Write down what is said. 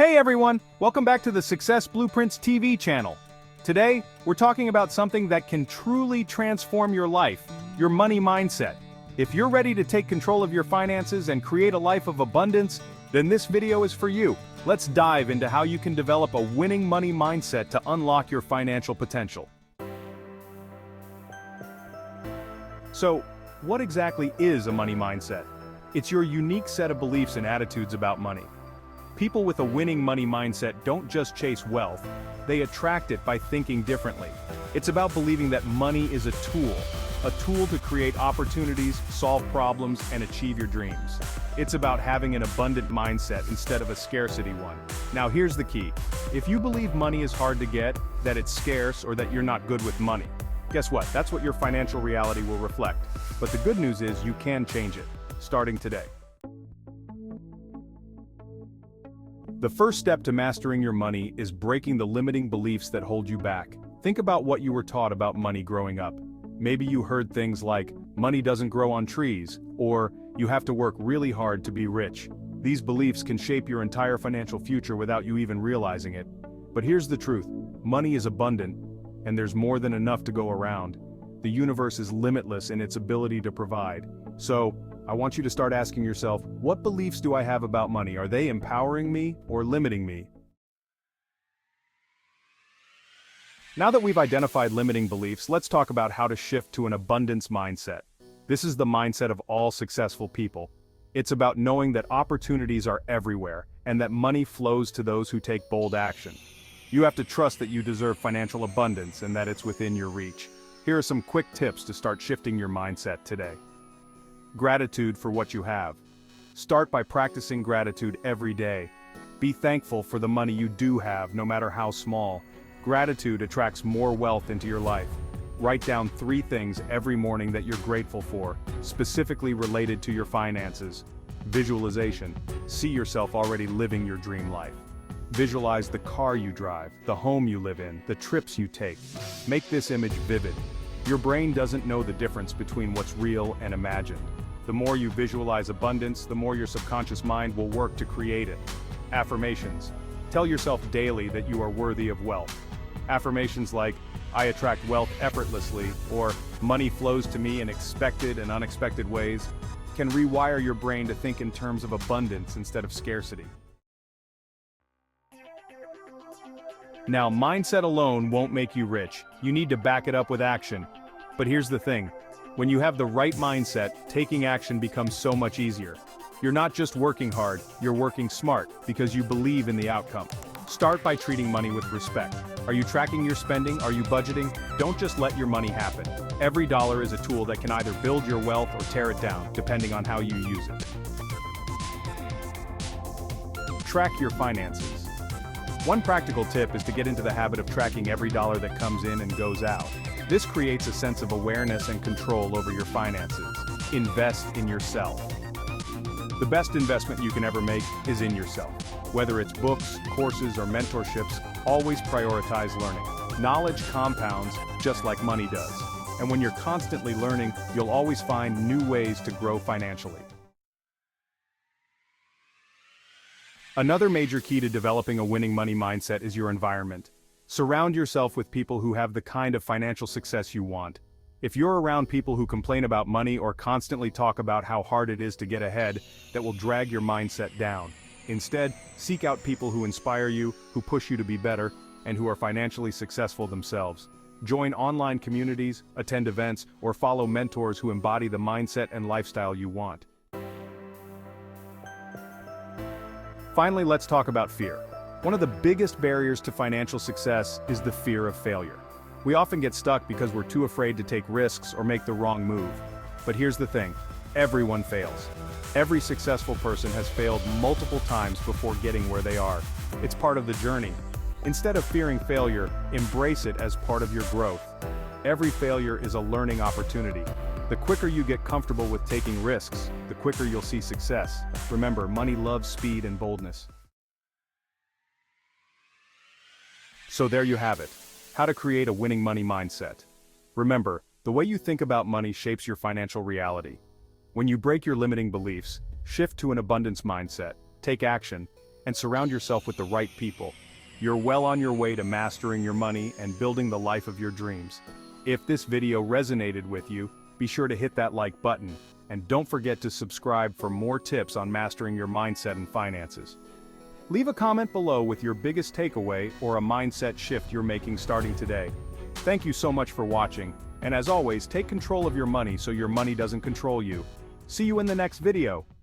Hey everyone, welcome back to the Success Blueprints TV channel. Today, we're talking about something that can truly transform your life, your money mindset. If you're ready to take control of your finances and create a life of abundance, then this video is for you. Let's dive into how you can develop a winning money mindset to unlock your financial potential. So, what exactly is a money mindset? It's your unique set of beliefs and attitudes about money. People with a winning money mindset don't just chase wealth, they attract it by thinking differently. It's about believing that money is a tool to create opportunities, solve problems, and achieve your dreams. It's about having an abundant mindset instead of a scarcity one. Now here's the key. If you believe money is hard to get, that it's scarce, or that you're not good with money, guess what? That's what your financial reality will reflect. But the good news is you can change it, starting today. The first step to mastering your money is breaking the limiting beliefs that hold you back. Think about what you were taught about money growing up. Maybe you heard things like, money doesn't grow on trees, or you have to work really hard to be rich. These beliefs can shape your entire financial future without you even realizing it. But here's the truth, money is abundant, and there's more than enough to go around. The universe is limitless in its ability to provide. So, I want you to start asking yourself, what beliefs do I have about money? Are they empowering me or limiting me? Now that we've identified limiting beliefs, let's talk about how to shift to an abundance mindset. This is the mindset of all successful people. It's about knowing that opportunities are everywhere, and that money flows to those who take bold action. You have to trust that you deserve financial abundance and that it's within your reach. Here are some quick tips to start shifting your mindset today. Gratitude for what you have. Start by practicing gratitude every day. Be thankful for the money you do have, no matter how small. Gratitude attracts more wealth into your life. Write down 3 things every morning that you're grateful for, specifically related to your finances. Visualization. See yourself already living your dream life. Visualize the car you drive, the home you live in, the trips you take. Make this image vivid. Your brain doesn't know the difference between what's real and imagined. The more you visualize abundance, the more your subconscious mind will work to create it. Affirmations. Tell yourself daily that you are worthy of wealth. Affirmations like, I attract wealth effortlessly, or money flows to me in expected and unexpected ways, can rewire your brain to think in terms of abundance instead of scarcity. Now, mindset alone won't make you rich. You need to back it up with action. But here's the thing. When you have the right mindset, taking action becomes so much easier. You're not just working hard, you're working smart, because you believe in the outcome. Start by treating money with respect. Are you tracking your spending? Are you budgeting? Don't just let your money happen. Every dollar is a tool that can either build your wealth or tear it down, depending on how you use it. Track your finances. One practical tip is to get into the habit of tracking every dollar that comes in and goes out. This creates a sense of awareness and control over your finances. Invest in yourself. The best investment you can ever make is in yourself. Whether it's books, courses, or mentorships, always prioritize learning. Knowledge compounds just like money does. And when you're constantly learning, you'll always find new ways to grow financially. Another major key to developing a winning money mindset is your environment. Surround yourself with people who have the kind of financial success you want. If you're around people who complain about money or constantly talk about how hard it is to get ahead, that will drag your mindset down. Instead, seek out people who inspire you, who push you to be better, and who are financially successful themselves. Join online communities, attend events, or follow mentors who embody the mindset and lifestyle you want. Finally, let's talk about fear. One of the biggest barriers to financial success is the fear of failure. We often get stuck because we're too afraid to take risks or make the wrong move. But here's the thing, everyone fails. Every successful person has failed multiple times before getting where they are. It's part of the journey. Instead of fearing failure, embrace it as part of your growth. Every failure is a learning opportunity. The quicker you get comfortable with taking risks, the quicker you'll see success. Remember, money loves speed and boldness. So there you have it. How to create a winning money mindset. Remember, the way you think about money shapes your financial reality. When you break your limiting beliefs, shift to an abundance mindset, take action, and surround yourself with the right people. You're well on your way to mastering your money and building the life of your dreams. If this video resonated with you, be sure to hit that like button, and don't forget to subscribe for more tips on mastering your mindset and finances. Leave a comment below with your biggest takeaway or a mindset shift you're making starting today. Thank you so much for watching, and as always, take control of your money so your money doesn't control you. See you in the next video.